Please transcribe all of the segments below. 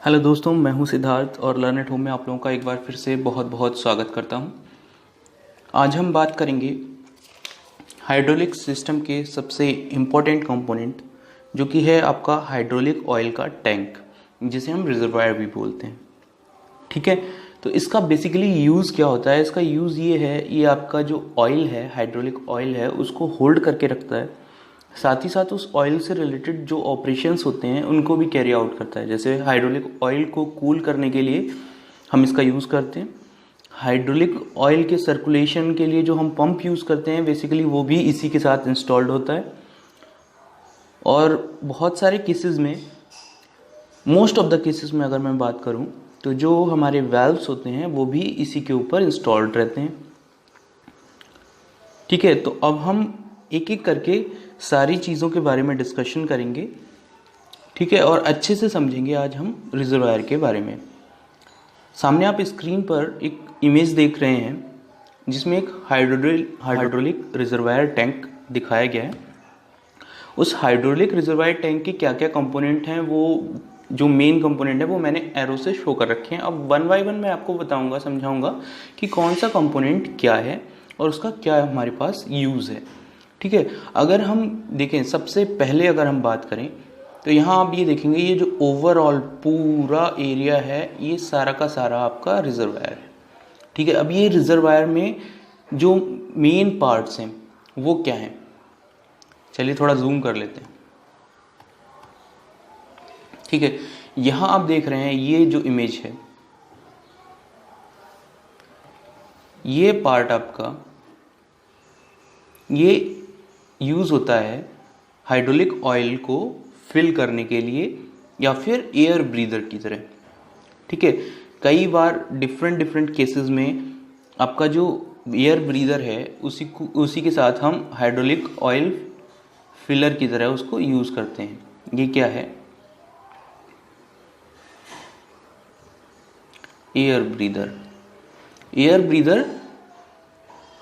Hello दोस्तों, मैं हूं सिद्धार्थ और लर्न एट होम में आप लोगों का एक बार फिर से बहुत बहुत स्वागत करता हूं। आज हम बात करेंगे हाइड्रोलिक सिस्टम के सबसे इम्पोर्टेंट कंपोनेंट जो कि है आपका हाइड्रोलिक ऑयल का टैंक, जिसे हम रिजर्वायर भी बोलते हैं। ठीक है, तो इसका बेसिकली यूज़ क्या होता है? इसका यूज़ ये है, ये आपका जो ऑयल है, हाइड्रोलिक ऑयल है, उसको होल्ड करके रखता है। साथ ही साथ उस ऑयल से रिलेटेड जो ऑपरेशंस होते हैं उनको भी कैरी आउट करता है। जैसे हाइड्रोलिक ऑयल को कूल करने के लिए हम इसका यूज़ करते हैं। हाइड्रोलिक ऑयल के सर्कुलेशन के लिए जो हम पंप यूज़ करते हैं, बेसिकली वो भी इसी के साथ इंस्टॉल्ड होता है। और बहुत सारे केसेस में, मोस्ट ऑफ द केसेस में अगर मैं बात करूं, तो जो हमारे वाल्व्स होते हैं वो भी इसी के ऊपर इंस्टॉल्ड रहते हैं। ठीक है, तो अब हम एक एक करके सारी चीज़ों के बारे में डिस्कशन करेंगे। ठीक है, और अच्छे से समझेंगे आज हम रिजर्वायर के बारे में। सामने आप स्क्रीन पर एक इमेज देख रहे हैं जिसमें एक हाइड्रोलिक रिजर्वायर टैंक दिखाया गया है। उस हाइड्रोलिक रिजर्वायर टैंक के क्या क्या कंपोनेंट हैं, वो जो मेन कंपोनेंट है वो मैंने एरो से शो कर रखे हैं। अब वन बाय वन मैं आपको बताऊंगा, समझाऊंगा कि कौन सा कंपोनेंट क्या है और उसका क्या हमारे पास यूज़ है। ठीक है, अगर हम देखें, सबसे पहले अगर हम बात करें तो यहाँ आप ये देखेंगे, ये जो ओवरऑल पूरा एरिया है, ये सारा का सारा आपका रिजर्वायर है। ठीक है, अब ये रिजर्वायर में जो मेन पार्ट्स हैं वो क्या हैं, चलिए थोड़ा जूम कर लेते हैं। ठीक है, यहाँ आप देख रहे हैं ये जो इमेज है, ये पार्ट आपका, ये यूज़ होता है हाइड्रोलिक ऑयल को फिल करने के लिए या फिर एयर ब्रीदर की तरह। ठीक है, कई बार डिफरेंट डिफरेंट केसेस में आपका जो एयर ब्रीदर है उसी के साथ हम हाइड्रोलिक ऑयल फिलर की तरह उसको यूज़ करते हैं। ये क्या है? Air breather. एयर ब्रीदर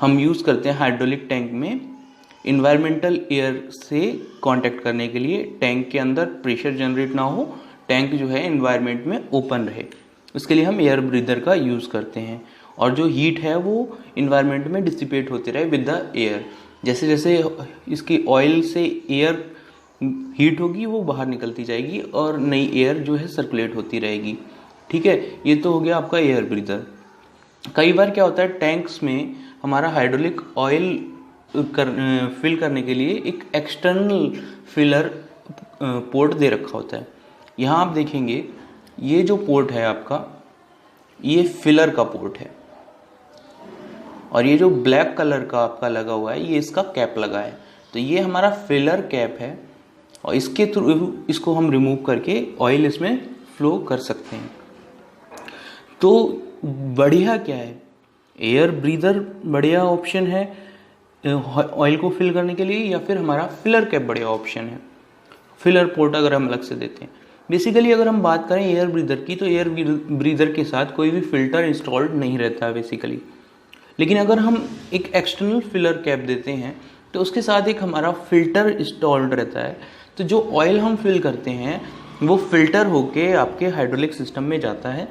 हम यूज़ करते हैं हाइड्रोलिक टैंक में इन्वायरमेंटल एयर से कांटेक्ट करने के लिए। टैंक के अंदर प्रेशर जनरेट ना हो, टैंक जो है इन्वायरमेंट में ओपन रहे, उसके लिए हम एयर ब्रीदर का यूज़ करते हैं। और जो हीट है वो इन्वायरमेंट में डिसिपेट होती रहे विद द एयर। जैसे जैसे इसकी ऑयल से एयर हीट होगी वो बाहर निकलती जाएगी और नई एयर जो है सर्कुलेट होती रहेगी। ठीक है, ये तो हो गया आपका एयर ब्रीदर। कई बार क्या होता है, टैंक्स में हमारा हाइड्रोलिक ऑयल फिल करने के लिए एक एक्सटर्नल फिलर पोर्ट दे रखा होता है। यहाँ आप देखेंगे ये जो पोर्ट है आपका, ये फिलर का पोर्ट है, और ये जो ब्लैक कलर का आपका लगा हुआ है ये इसका कैप लगा है। तो ये हमारा फिलर कैप है और इसके थ्रू इसको हम रिमूव करके ऑयल इसमें फ्लो कर सकते हैं। तो बढ़िया क्या है, एयर ब्रीदर बढ़िया ऑप्शन है ऑयल को फिल करने के लिए, या फिर हमारा फिलर कैप बढ़िया ऑप्शन है। फिलर पोर्ट अगर हम अलग से देते हैं। बेसिकली अगर हम बात करें एयर ब्रीदर की, तो एयर ब्रीदर के साथ कोई भी फिल्टर इंस्टॉल्ड नहीं रहता है बेसिकली। लेकिन अगर हम एक एक्सटर्नल फिलर कैप देते हैं तो उसके साथ एक हमारा फिल्टर इंस्टॉल्ड रहता है। तो जो ऑयल हम फिल करते हैं वो फिल्टर होके आपके हाइड्रोलिक सिस्टम में जाता है,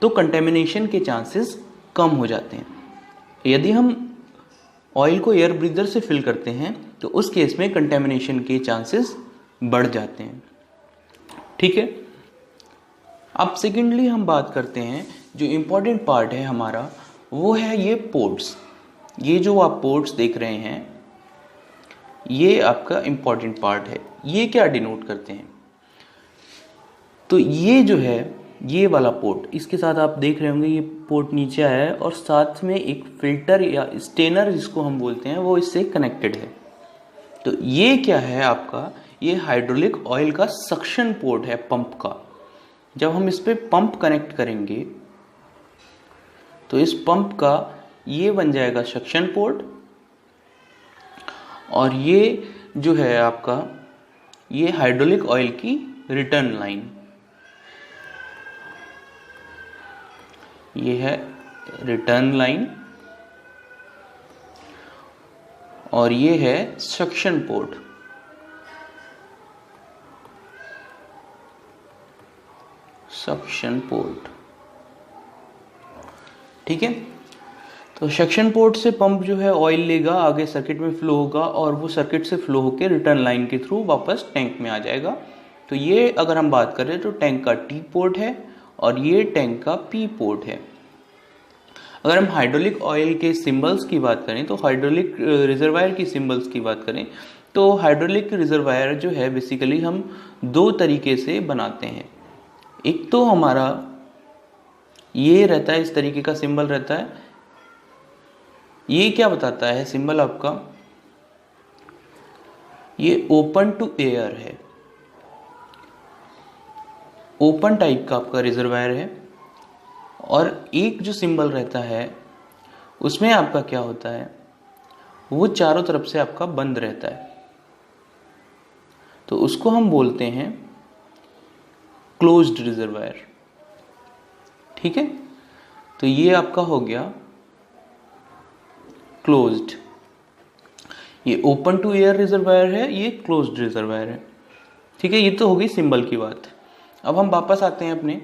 तो कंटेमिनेशन के चांसेस कम हो जाते हैं। यदि हम ऑयल को एयर ब्रीदर से फिल करते हैं तो उस केस में कंटेमिनेशन के चांसेस बढ़ जाते हैं। ठीक है, अब सेकेंडली हम बात करते हैं, जो इम्पोर्टेंट पार्ट है हमारा वो है ये पोर्ट्स। ये जो आप पोर्ट्स देख रहे हैं ये आपका इम्पोर्टेंट पार्ट है। ये क्या डिनोट करते हैं? तो ये जो है, ये वाला पोर्ट, इसके साथ आप देख रहे होंगे ये पोर्ट नीचे आया है और साथ में एक फिल्टर या स्टेनर जिसको हम बोलते हैं वो इससे कनेक्टेड है। तो ये क्या है आपका, ये हाइड्रोलिक ऑयल का सक्शन पोर्ट है, पंप का। जब हम इस पे पंप कनेक्ट करेंगे तो इस पंप का ये बन जाएगा सक्शन पोर्ट, और ये जो है आपका, ये हाइड्रोलिक ऑयल की रिटर्न लाइन, ये है रिटर्न लाइन, और ये है सक्शन पोर्ट। Suction port. ठीक है, तो सक्शन पोर्ट से पंप जो है ऑयल लेगा, आगे सर्किट में फ्लो होगा और वो सर्किट से फ्लो होकर रिटर्न लाइन के थ्रू वापस टैंक में आ जाएगा। तो ये अगर हम बात करें तो टैंक का टी पोर्ट है और ये टैंक का पी पोर्ट है। अगर हम हाइड्रोलिक ऑयल के सिंबल्स की बात करें तो हाइड्रोलिक रिजर्वायर की सिंबल्स की बात करें तो हाइड्रोलिक रिजर्वायर जो है बेसिकली हम दो तरीके से बनाते हैं। एक तो हमारा ये रहता है, इस तरीके का सिंबल रहता है। ये क्या बताता है सिंबल आपका, ये ओपन टू एयर है, ओपन टाइप का आपका रिजर्वायर है। और एक जो सिंबल रहता है उसमें आपका क्या होता है, वो चारों तरफ से आपका बंद रहता है, तो उसको हम बोलते हैं क्लोज्ड रिजर्वायर। ठीक है, तो ये आपका हो गया क्लोज्ड। ये ओपन टू एयर रिजर्वायर है, ये क्लोज्ड रिजर्वायर है। ठीक है, ये तो हो गई सिंबल की बात। अब हम वापस आते हैं अपने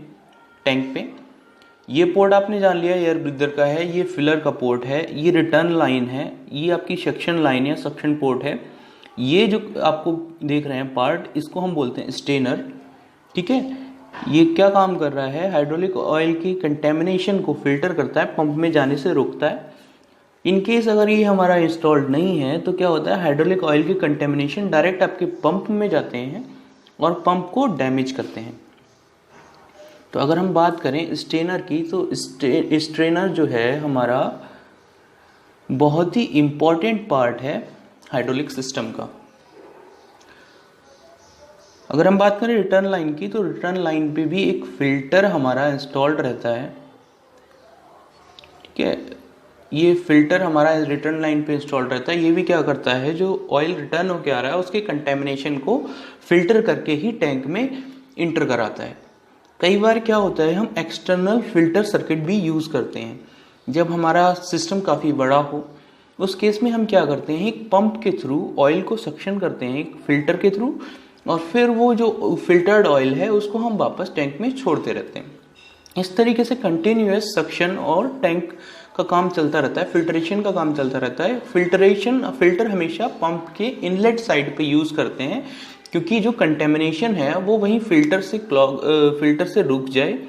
टैंक पे। ये पोर्ट आपने जान लिया एयर ब्रीदर का है, ये फिलर का पोर्ट है, ये रिटर्न लाइन है, ये आपकी सक्शन लाइन या सक्शन पोर्ट है। ये जो आपको देख रहे हैं पार्ट, इसको हम बोलते हैं स्टेनर। ठीक है, ये क्या काम कर रहा है, हाइड्रोलिक ऑयल की कंटेमिनेशन को फिल्टर करता है, पंप में जाने से रोकता है। इन केस अगर ये हमारा इंस्टॉल्ड नहीं है तो क्या होता है, हाइड्रोलिक ऑयल की कंटेमिनेशन डायरेक्ट आपके पंप में जाते हैं और पंप को डैमेज करते हैं। तो अगर हम बात करें स्ट्रेनर की तो स्ट्रेनर जो है हमारा बहुत ही इम्पॉर्टेंट पार्ट है हाइड्रोलिक सिस्टम का। अगर हम बात करें रिटर्न लाइन की तो रिटर्न लाइन पे भी एक फिल्टर हमारा इंस्टॉल्ड रहता है। ठीक है, ये फिल्टर हमारा रिटर्न लाइन पे इंस्टॉल्ड रहता है। ये भी क्या करता है, जो ऑयल रिटर्न होके आ रहा है उसके कंटेमिनेशन को फिल्टर करके ही टैंक में इंटर कराता है। कई बार क्या होता है, हम एक्सटर्नल फिल्टर सर्किट भी यूज़ करते हैं। जब हमारा सिस्टम काफ़ी बड़ा हो उस केस में हम क्या करते हैं, एक पंप के थ्रू ऑयल को सक्शन करते हैं एक फिल्टर के थ्रू, और फिर वो जो फिल्टर्ड ऑयल है उसको हम वापस टैंक में छोड़ते रहते हैं। इस तरीके से कंटिन्यूअस सक्शन और टैंक का काम चलता रहता है, फिल्ट्रेशन का काम चलता रहता है। फिल्टर हमेशा पंप के इनलेट साइड पे यूज़ करते हैं क्योंकि जो कंटेमिनेशन है वो वहीं फिल्टर से रुक जाए।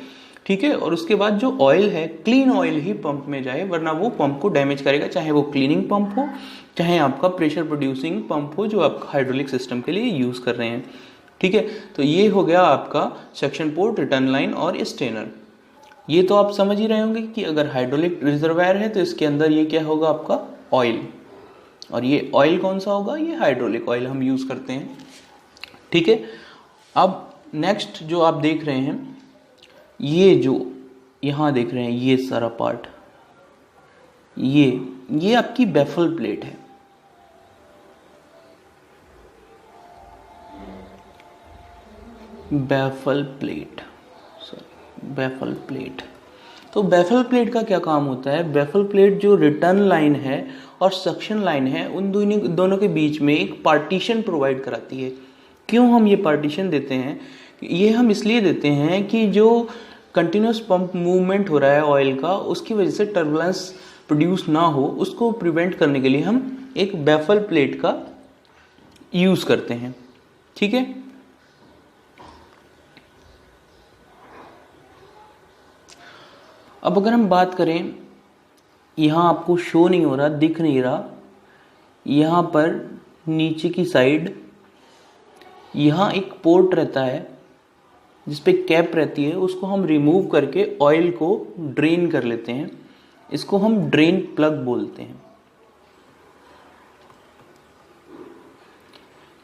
ठीक है, और उसके बाद जो ऑयल है क्लीन ऑयल ही पंप में जाए, वरना वो पंप को डैमेज करेगा, चाहे वो क्लीनिंग पंप हो चाहे आपका प्रेशर प्रोड्यूसिंग पंप हो जो आप हाइड्रोलिक सिस्टम के लिए यूज़ कर रहे हैं। ठीक है, तो ये हो गया आपका सक्शन पोर्ट, रिटर्न लाइन और स्ट्रेनर। ये तो आप समझ ही रहे होंगे कि अगर हाइड्रोलिक रिजर्वायर है तो इसके अंदर ये क्या होगा, आपका ऑयल। और ये ऑयल कौन सा होगा, ये हाइड्रोलिक ऑयल हम यूज़ करते हैं। ठीक है, अब नेक्स्ट जो आप देख रहे हैं, ये जो यहाँ देख रहे हैं ये सारा पार्ट, ये आपकी बैफल प्लेट है। बैफल प्लेट तो बैफल प्लेट का क्या काम होता है, बैफल प्लेट जो रिटर्न लाइन है और सक्शन लाइन है उन दोनों के बीच में एक पार्टीशन प्रोवाइड कराती है। क्यों हम ये पार्टीशन देते हैं, ये हम इसलिए देते हैं कि जो कंटिन्यूस पंप मूवमेंट हो रहा है ऑयल का, उसकी वजह से टर्बुलेंस प्रोड्यूस ना हो, उसको प्रिवेंट करने के लिए हम एक बैफल प्लेट का यूज़ करते हैं। ठीक है, अब अगर हम बात करें, यहाँ आपको शो नहीं हो रहा, दिख नहीं रहा, यहाँ पर नीचे की साइड यहाँ एक पोर्ट रहता है जिसपे कैप रहती है, उसको हम रिमूव करके ऑयल को ड्रेन कर लेते हैं। इसको हम ड्रेन प्लग बोलते हैं।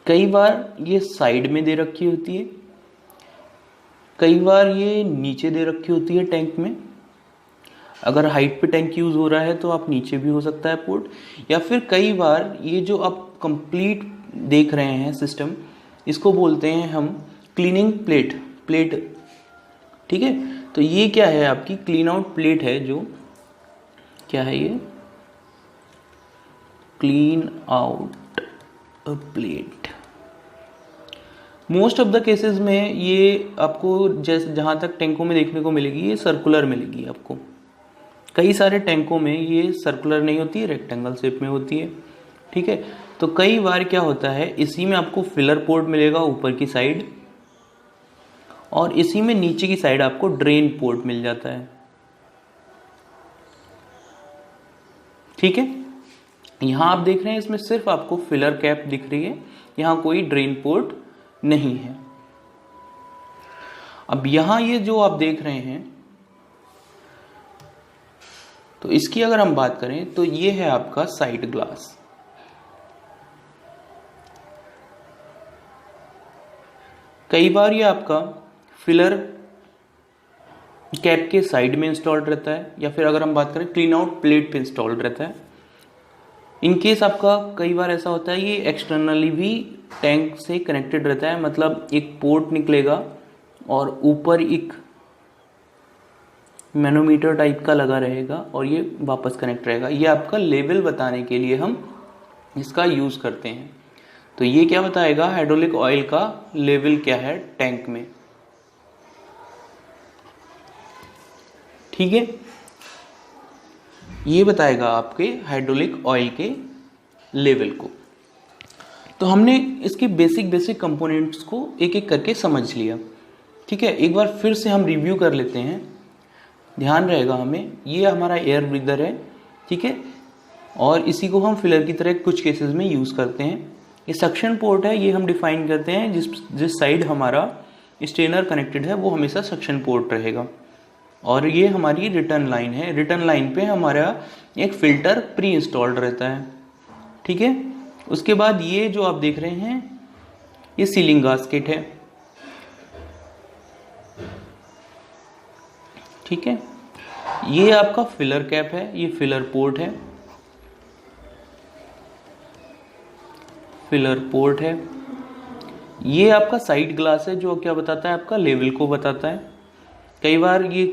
कई बार ये साइड में दे रखी होती है, कई बार ये नीचे दे रखी होती है टैंक में। अगर हाइट पे टैंक यूज़ हो रहा है तो आप नीचे भी हो सकता है पोर्ट, या फिर कई बार ये जो आप कंप्लीट देख रहे हैं सिस्टम, इसको बोलते हैं हम क्लीनिंग प्लेट। ठीक है, तो ये क्या है, आपकी क्लीन आउट प्लेट है। जो क्या है, ये clean out plate. Most of the cases में ये आपको जैसे जहाँ तक टैंकों में देखने को मिलेगी, ये सर्कुलर मिलेगी आपको। कई सारे टैंकों में ये सर्कुलर नहीं होती है, रेक्टेंगल शेप में होती है। ठीक है, तो कई बार क्या होता है, इसी में आपको फिलर पोर्ट मिलेगा ऊपर की साइड, और इसी में नीचे की साइड आपको ड्रेन पोर्ट मिल जाता है। ठीक है, यहां आप देख रहे हैं इसमें सिर्फ आपको फिलर कैप दिख रही है, यहां कोई ड्रेन पोर्ट नहीं है। अब यहां ये जो आप देख रहे हैं, तो इसकी अगर हम बात करें तो ये है आपका साइड ग्लास। कई बार ये आपका फिलर कैप के साइड में इंस्टॉल्ड रहता है, या फिर अगर हम बात करें क्लीन आउट प्लेट पे इंस्टॉल्ड रहता है। इन केस आपका कई बार ऐसा होता है, ये एक्सटर्नली भी टैंक से कनेक्टेड रहता है, मतलब एक पोर्ट निकलेगा और ऊपर एक मैनोमीटर टाइप का लगा रहेगा और ये वापस कनेक्ट रहेगा। ये आपका लेवल बताने के लिए हम इसका यूज करते हैं। तो ये क्या बताएगा, हाइड्रोलिक ऑयल का लेवल क्या है टैंक में। ठीक है, ये बताएगा आपके हाइड्रोलिक ऑयल के लेवल को। तो हमने इसके बेसिक कंपोनेंट्स को एक एक करके समझ लिया। ठीक है, एक बार फिर से हम रिव्यू कर लेते हैं, ध्यान रहेगा हमें। ये हमारा एयर ब्रीदर है, ठीक है, और इसी को हम फिलर की तरह कुछ केसेस में यूज करते हैं। ये सक्शन पोर्ट है, ये हम डिफाइन करते हैं जिस साइड हमारा स्ट्रेनर कनेक्टेड है वो हमेशा सक्शन पोर्ट रहेगा। और ये हमारी रिटर्न लाइन है, रिटर्न लाइन पे हमारा एक फिल्टर प्री इंस्टॉल्ड रहता है। ठीक है, उसके बाद ये जो आप देख रहे हैं ये सीलिंग गास्केट है। ठीक है, ये आपका फिलर कैप है, ये फिलर पोर्ट है, फिलर पोर्ट है। ये आपका साइड ग्लास है जो क्या बताता है, आपका लेवल को बताता है। कई बार ये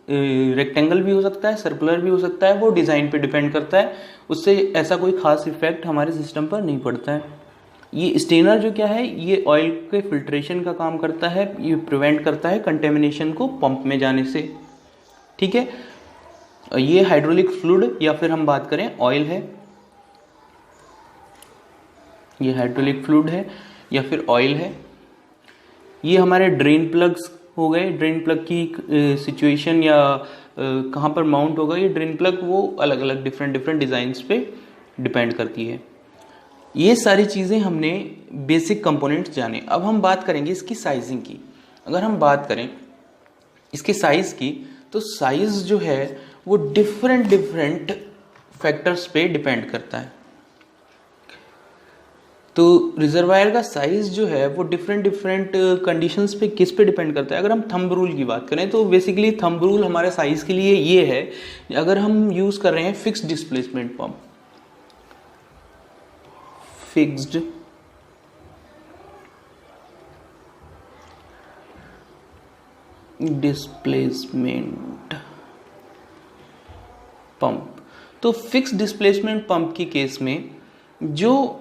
रेक्टेंगल भी हो सकता है, सर्कुलर भी हो सकता है, वो डिज़ाइन पे डिपेंड करता है, उससे ऐसा कोई खास इफेक्ट हमारे सिस्टम पर नहीं पड़ता है। ये स्टेनर जो क्या है, ये ऑयल के फिल्ट्रेशन का काम करता है, ये प्रिवेंट करता है कंटेमिनेशन को पंप में जाने से। ठीक है, ये हाइड्रोलिक फ्लूइड या फिर हम बात करें ऑयल है, ये हाइड्रोलिक फ्लूइड है या फिर ऑयल है। ये हमारे ड्रेन प्लग्स हो गए, ड्रेन प्लग की सिचुएशन या कहाँ पर माउंट होगा ये ड्रेन प्लग, वो अलग अलग डिफरेंट डिज़ाइंस पे डिपेंड करती है। ये सारी चीज़ें हमने बेसिक कंपोनेंट्स जाने। अब हम बात करेंगे इसकी साइजिंग की। अगर हम बात करें इसके साइज़ की, तो साइज़ जो है वो डिफरेंट फैक्टर्स पे डिपेंड करता है। तो रिजर्वायर का साइज जो है वो डिफरेंट कंडीशंस पे किस पे डिपेंड करता है। अगर हम थंब रूल की बात करें तो बेसिकली थंब रूल हमारे साइज के लिए ये है, अगर हम यूज कर रहे हैं fixed displacement pump, fixed displacement pump, तो फिक्स्ड डिस्प्लेसमेंट पंप की केस में जो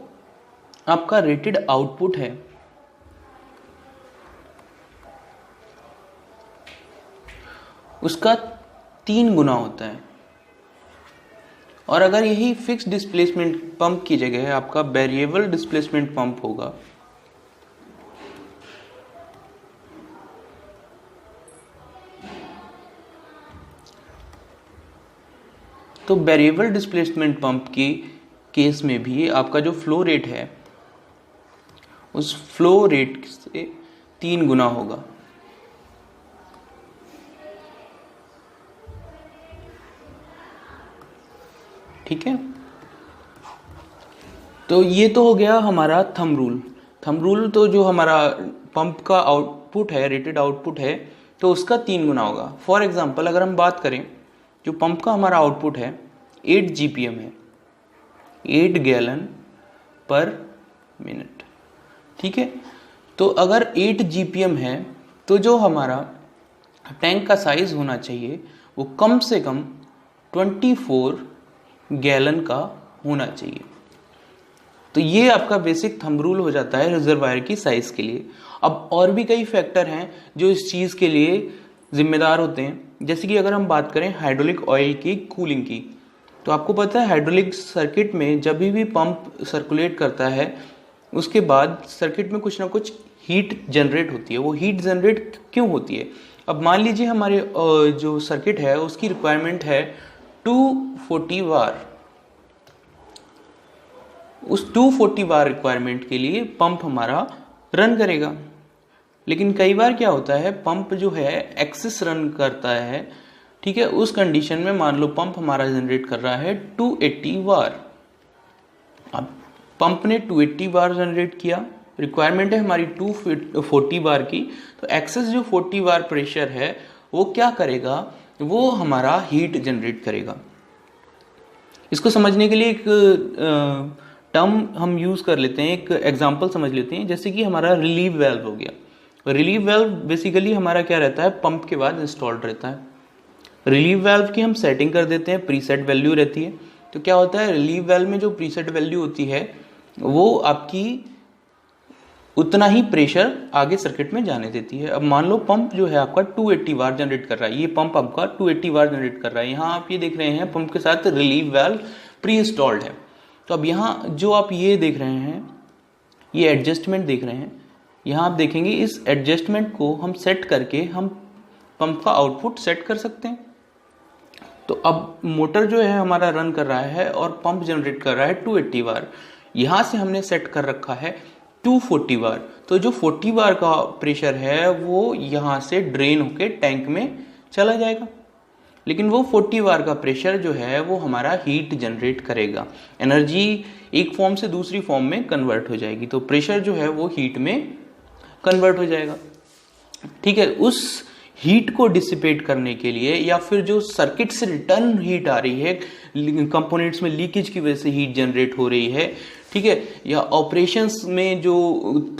आपका रेटेड आउटपुट है उसका 3 गुना होता है। और अगर यही फिक्स डिस्प्लेसमेंट पंप की जगह आपका वेरिएबल डिस्प्लेसमेंट पंप होगा, तो वेरिएबल डिस्प्लेसमेंट पंप की केस में भी आपका जो फ्लो रेट है उस फ्लो रेट से 3 गुना होगा। ठीक है, तो ये तो हो गया हमारा थंब रूल। थंब रूल तो जो हमारा पंप का आउटपुट है, रेटेड आउटपुट है, तो उसका 3 गुना होगा। फॉर एग्जांपल अगर हम बात करें, जो पंप का हमारा आउटपुट है 8 GPM है, 8 गैलन पर मिनट। ठीक है, तो अगर 8 GPM है तो जो हमारा टैंक का साइज होना चाहिए वो कम से कम 24 गैलन का होना चाहिए। तो ये आपका बेसिक थंब रूल हो जाता है रिजर्वायर की साइज के लिए। अब और भी कई फैक्टर हैं जो इस चीज़ के लिए जिम्मेदार होते हैं, जैसे कि अगर हम बात करें हाइड्रोलिक ऑयल की कूलिंग की, तो आपको पता है हाइड्रोलिक सर्किट में जब भी पंप सर्कुलेट करता है उसके बाद सर्किट में कुछ ना कुछ हीट जनरेट होती है। वो हीट जनरेट क्यों होती है? अब मान लीजिए हमारे जो सर्किट है उसकी रिक्वायरमेंट है 240 वार। उस 240 वार रिक्वायरमेंट के लिए पंप हमारा रन करेगा, लेकिन कई बार क्या होता है पंप जो है एक्सेस रन करता है, ठीक है। उस कंडीशन में मान लो पंप हमारा जनरेट कर रहा है 280 वार। अब पंप ने 280 बार जनरेट किया, रिक्वायरमेंट है हमारी 240 बार की, तो एक्सेस जो 40 बार प्रेशर है वो क्या करेगा, वो हमारा हीट जनरेट करेगा। इसको समझने के लिए एक टर्म हम यूज कर लेते हैं, एक एग्जांपल समझ लेते हैं। जैसे कि हमारा रिलीव वाल्व हो गया। रिलीव वाल्व बेसिकली हमारा क्या रहता है, पंप के बाद इंस्टॉल्ड रहता है। रिलीव वाल्व की हम सेटिंग कर देते हैं, प्रीसेट वैल्यू रहती है। तो क्या होता है, रिलीव वाल्व में जो प्रीसेट वैल्यू होती है वो आपकी उतना ही प्रेशर आगे सर्किट में जाने देती है। अब मान लो पंप जो है आपका 280 बार जनरेट कर रहा है, ये पंप आपका 280 बार जनरेट कर रहा है। यहाँ आप ये देख रहे हैं पंप के साथ रिलीव वाल्व प्री इंस्टॉल्ड है। तो अब यहाँ जो आप ये देख रहे हैं, ये एडजस्टमेंट देख रहे हैं, यहाँ आप देखेंगे इस एडजस्टमेंट को हम सेट करके हम पंप का आउटपुट सेट कर सकते हैं। तो अब मोटर जो है हमारा रन कर रहा है और पंप जनरेट कर रहा है 280 बार। यहाँ से हमने सेट कर रखा है 240 बार। तो जो 40 बार का प्रेशर है वो यहाँ से ड्रेन होके टैंक में चला जाएगा, लेकिन वो 40 बार का प्रेशर जो है वो हमारा हीट जनरेट करेगा। एनर्जी एक फॉर्म से दूसरी फॉर्म में कन्वर्ट हो जाएगी, तो प्रेशर जो है वो हीट में कन्वर्ट हो जाएगा, ठीक है। उस हीट को डिसिपेट करने के लिए या फिर जो सर्किट से रिटर्न हीट आ रही है, कंपोनेंट्स में लीकेज की वजह से हीट जनरेट हो रही है, ठीक है, या ऑपरेशंस में जो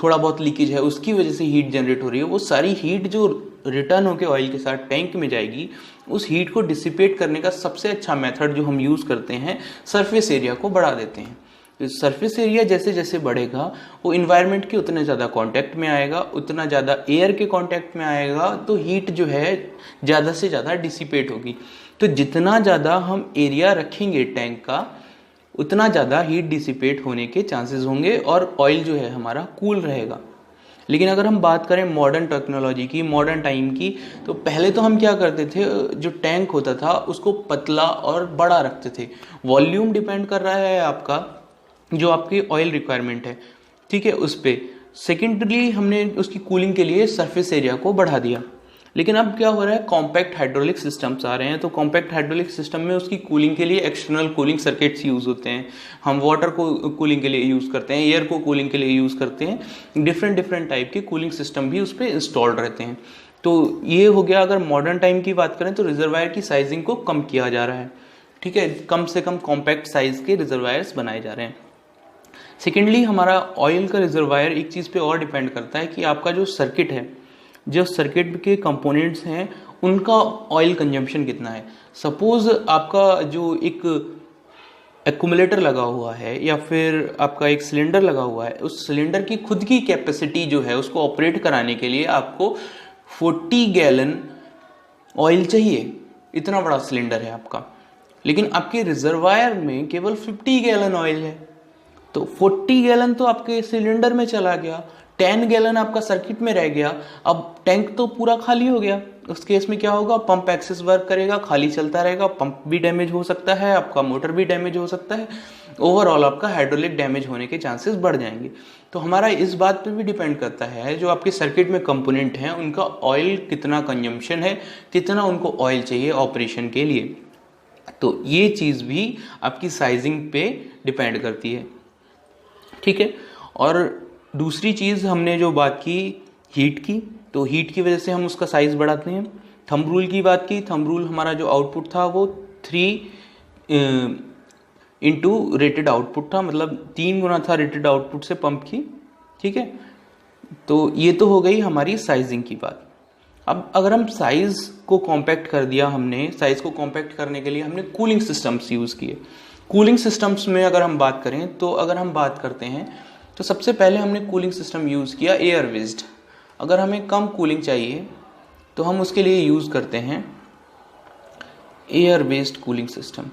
थोड़ा बहुत लीकेज है उसकी वजह से हीट जनरेट हो रही है, वो सारी हीट जो रिटर्न होकर ऑयल के साथ टैंक में जाएगी, उस हीट को डिसिपेट करने का सबसे अच्छा मेथड जो हम यूज करते हैं, सरफेस एरिया को बढ़ा देते हैं। सरफेस एरिया जैसे जैसे बढ़ेगा वो इन्वायरमेंट के उतने ज़्यादा कांटेक्ट में आएगा, उतना ज़्यादा एयर के कांटेक्ट में आएगा, तो हीट जो है ज़्यादा से ज़्यादा डिसिपेट होगी। तो जितना ज़्यादा हम एरिया रखेंगे टैंक का, उतना ज़्यादा हीट डिसिपेट होने के चांसेस होंगे और ऑयल जो है हमारा कूल रहेगा। लेकिन अगर हम बात करें मॉडर्न टेक्नोलॉजी की, मॉडर्न टाइम की, तो पहले तो हम क्या करते थे, जो टैंक होता था उसको पतला और बड़ा रखते थे। वॉल्यूम डिपेंड कर रहा है आपका जो आपकी ऑयल रिक्वायरमेंट है, ठीक है, उस पर। सेकेंडली हमने उसकी कूलिंग के लिए सरफेस एरिया को बढ़ा दिया। लेकिन अब क्या हो रहा है, कॉम्पैक्ट हाइड्रोलिक सिस्टम्स आ रहे हैं। तो कॉम्पैक्ट हाइड्रोलिक सिस्टम में उसकी कूलिंग के लिए एक्सटर्नल कूलिंग सर्किट्स यूज़ होते हैं। हम वाटर को कूलिंग के लिए यूज़ करते हैं, एयर को कूलिंग के लिए यूज़ करते हैं। डिफरेंट टाइप के कूलिंग सिस्टम भी उस पर इंस्टॉल्ड रहते हैं। तो ये हो गया। अगर मॉडर्न टाइम की बात करें तो रिजर्वायर की साइजिंग को कम किया जा रहा है, ठीक है, कम से कम कॉम्पैक्ट साइज के रिजर्वायर्स बनाए जा रहे हैं। सेकेंडली हमारा ऑयल का रिजर्वायर एक चीज़ पे और डिपेंड करता है कि आपका जो सर्किट है, जो सर्किट के कंपोनेंट्स हैं, उनका ऑयल कंजम्पशन कितना है। सपोज आपका जो एक एक्यूमुलेटर लगा हुआ है या फिर आपका एक सिलेंडर लगा हुआ है, उस सिलेंडर की खुद की कैपेसिटी जो है उसको ऑपरेट कराने के लिए आपको 40 गैलन ऑयल चाहिए। इतना बड़ा सिलेंडर है आपका, लेकिन आपके रिजर्वायर में केवल 50 गैलन ऑयल है। तो 40 गैलन तो आपके सिलेंडर में चला गया, 10 गैलन आपका सर्किट में रह गया। अब टैंक तो पूरा खाली हो गया। उस केस में क्या होगा, पंप एक्सेस वर्क करेगा, खाली चलता रहेगा, पंप भी डैमेज हो सकता है, आपका मोटर भी डैमेज हो सकता है, ओवरऑल आपका हाइड्रोलिक डैमेज होने के चांसेस बढ़ जाएंगे। तो हमारा इस बात पे भी डिपेंड करता है जो आपके सर्किट में कंपोनेंट हैं उनका ऑयल कितना कंजम्पशन है, कितना उनको ऑयल चाहिए ऑपरेशन के लिए। तो ये चीज़ भी आपकी साइजिंग पे डिपेंड करती है, ठीक है। और दूसरी चीज़ हमने जो बात की हीट की, तो हीट की वजह से हम उसका साइज बढ़ाते हैं। थंब रूल की बात की, थंब रूल हमारा जो आउटपुट था वो 3 इंटू रेटेड आउटपुट था, मतलब 3 गुना था रेटेड आउटपुट से पंप की, ठीक है। तो ये तो हो गई हमारी साइजिंग की बात। अब अगर हम साइज को कॉम्पैक्ट कर दिया, हमने साइज को कॉम्पैक्ट करने के लिए हमने कूलिंग सिस्टम्स यूज़ किए। कूलिंग सिस्टम्स में अगर हम बात करें तो अगर हम बात करते हैं तो सबसे पहले हमने कूलिंग सिस्टम यूज़ किया एयर बेस्ड। अगर हमें कम कूलिंग चाहिए तो हम उसके लिए यूज़ करते हैं air based cooling system.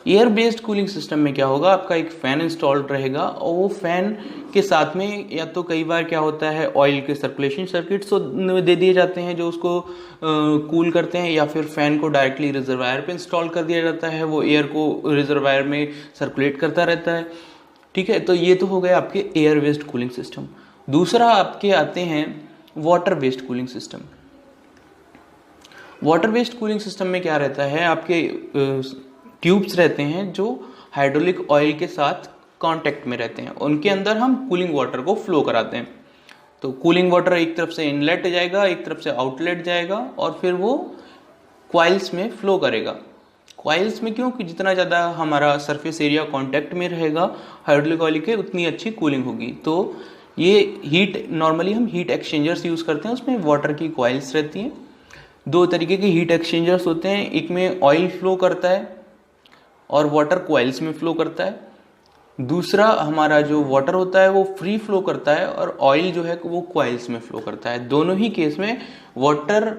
Air based cooling system में क्या होगा, आपका एक फ़ैन इंस्टॉल्ड रहेगा और वो फ़ैन के साथ में या तो कई बार क्या होता है ऑयल के सर्कुलेशन सर्किट्स दे दिए जाते हैं जो उसको कूल करते हैं, या फिर फ़ैन को डायरेक्टली रिजर्वायर पे इंस्टॉल कर दिया जाता है, वो एयर को रिजर्वायर में सर्कुलेट करता रहता है। ठीक है, तो ये तो हो गए आपके एयर बेस्ड कूलिंग सिस्टम। दूसरा आपके आते हैं water based cooling system. Water based cooling system में क्या रहता है, आपके ट्यूब्स रहते हैं जो हाइड्रोलिक ऑयल के साथ कांटेक्ट में रहते हैं, उनके अंदर हम कूलिंग वाटर को फ्लो कराते हैं। तो कूलिंग वाटर एक तरफ से इनलेट जाएगा, एक तरफ से आउटलेट जाएगा और फिर वो क्वाइल्स में फ्लो करेगा। क्वाइल्स में क्यों, कि जितना ज़्यादा हमारा सरफेस एरिया कांटेक्ट में रहेगा हाइड्रोलिक ऑयल के उतनी अच्छी कूलिंग होगी। तो ये हीट नॉर्मली हम हीट एक्सचेंजर्स यूज़ करते हैं, उसमें वाटर की क्वाइल्स रहती हैं। दो तरीके के हीट एक्सचेंजर्स होते हैं, एक में ऑयल फ्लो करता है और वाटर क्वाइल्स में फ्लो करता है। दूसरा हमारा जो वाटर होता है वो फ्री फ्लो करता है और ऑयल जो है वो क्वाइल्स में फ्लो करता है। दोनों ही केस में वाटर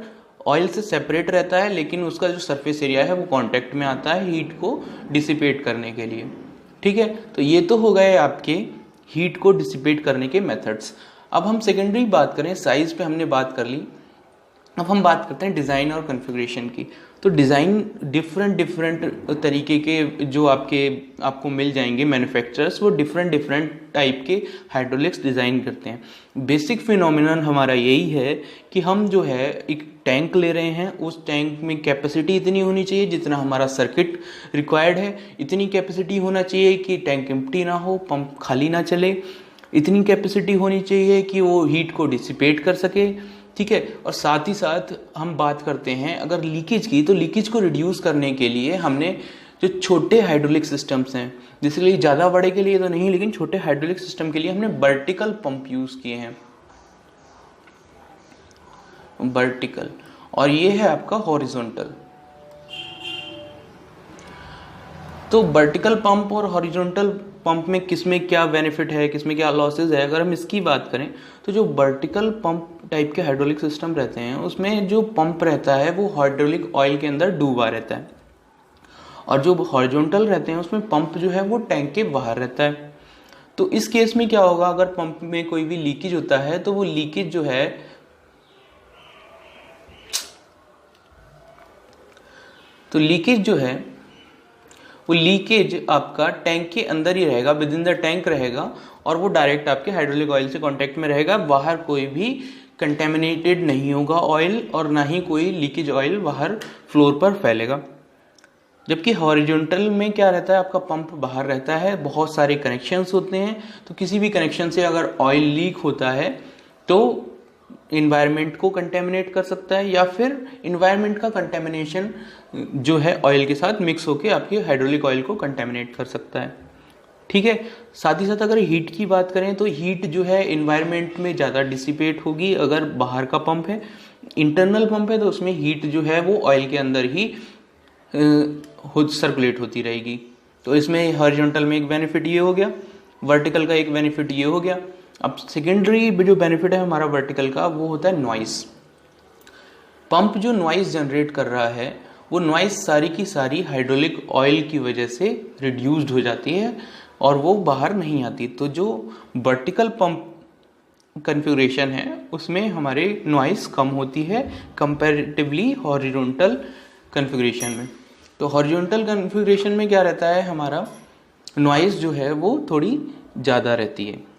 ऑयल से सेपरेट रहता है, लेकिन उसका जो सरफेस एरिया है वो कांटेक्ट में आता है हीट को डिसिपेट करने के लिए। ठीक है, तो ये तो हो गए आपके हीट को डिसिपेट करने के मेथड्स। अब हम सेकेंडरी बात करें, साइज पे हमने बात कर ली, अब हम बात करते हैं डिज़ाइन और कॉन्फ़िगरेशन की। तो डिज़ाइन डिफरेंट तरीके के जो आपको मिल जाएंगे मैन्युफैक्चरर्स, वो डिफरेंट टाइप के हाइड्रोलिक्स डिज़ाइन करते हैं। बेसिक फिनोमिनन हमारा यही है कि हम जो है एक टैंक ले रहे हैं, उस टैंक में कैपेसिटी इतनी होनी चाहिए जितना हमारा सर्किट रिक्वायर्ड है, इतनी कैपेसिटी होना चाहिए कि टैंक एम्प्टी ना हो, पंप खाली ना चले, इतनी कैपेसिटी होनी चाहिए कि वो हीट को डिसिपेट कर सके। ठीक है, और साथ ही साथ हम बात करते हैं अगर लीकेज की, तो लीकेज को रिड्यूस करने के लिए हमने जो छोटे हाइड्रोलिक सिस्टम्स हैं, जिसके ज़्यादा बड़े के लिए तो नहीं, लेकिन छोटे हाइड्रोलिक सिस्टम के लिए हमने वर्टिकल पंप यूज़ किए हैं, वर्टिकल, और ये है आपका हॉरिजॉन्टल। तो वर्टिकल पंप और हॉरिजॉन्टल पंप में किसमें क्या बेनिफिट है, किसमें क्या लॉसेज है, अगर हम इसकी बात करें तो जो वर्टिकल पंप टाइप के हाइड्रोलिक सिस्टम रहते हैं उसमें जो पंप रहता है वो हाइड्रोलिक ऑयल के अंदर डूबा रहता है, और जो हॉरिजॉन्टल रहते हैं उसमें पंप जो है वो टैंक के बाहर रहता है। तो इस केस में क्या होगा, अगर पंप में कोई भी लीकेज होता है तो वो लीकेज जो है वो लीकेज आपका टैंक के अंदर ही रहेगा, विद इन द टैंक रहेगा, और वो डायरेक्ट आपके हाइड्रोलिक ऑयल से कांटेक्ट में रहेगा। बाहर कोई भी कंटेमिनेटेड नहीं होगा ऑयल, और ना ही कोई लीकेज ऑयल बाहर फ्लोर पर फैलेगा। जबकि हॉरिजॉन्टल में क्या रहता है, आपका पंप बाहर रहता है, बहुत सारे कनेक्शंस होते हैं, तो किसी भी कनेक्शन से अगर ऑयल लीक होता है तो इन्वायरमेंट को कंटेमिनेट कर सकता है, या फिर इन्वायरमेंट का कंटेमिनेशन जो है ऑयल के साथ मिक्स होकर आपके हाइड्रोलिक ऑयल को कंटेमिनेट कर सकता है। ठीक है, साथ ही साथ अगर हीट की बात करें तो हीट जो है इन्वायरमेंट में ज़्यादा डिसिपेट होगी अगर बाहर का पंप है। इंटरनल पंप है तो उसमें हीट जो है वो ऑयल के अंदर ही सर्कुलेट होती रहेगी। तो इसमें हॉरिजॉन्टल में एक बेनिफिट ये हो गया, वर्टिकल का एक बेनिफिट ये हो गया। अब सेकेंडरी जो बेनिफिट है हमारा वर्टिकल का वो होता है नॉइस। पंप जो नॉइस जनरेट कर रहा है वो नॉइस सारी की सारी हाइड्रोलिक ऑयल की वजह से रिड्यूस्ड हो जाती है और वो बाहर नहीं आती। तो जो वर्टिकल पंप कॉन्फ़िगरेशन है उसमें हमारे नॉइस कम होती है कंपैरेटिवली हॉरिजॉन्टल कॉन्फ़िगरेशन में। तो हॉरिजॉन्टल कॉन्फ़िगरेशन में क्या रहता है, हमारा नॉइस जो है वो थोड़ी ज़्यादा रहती है।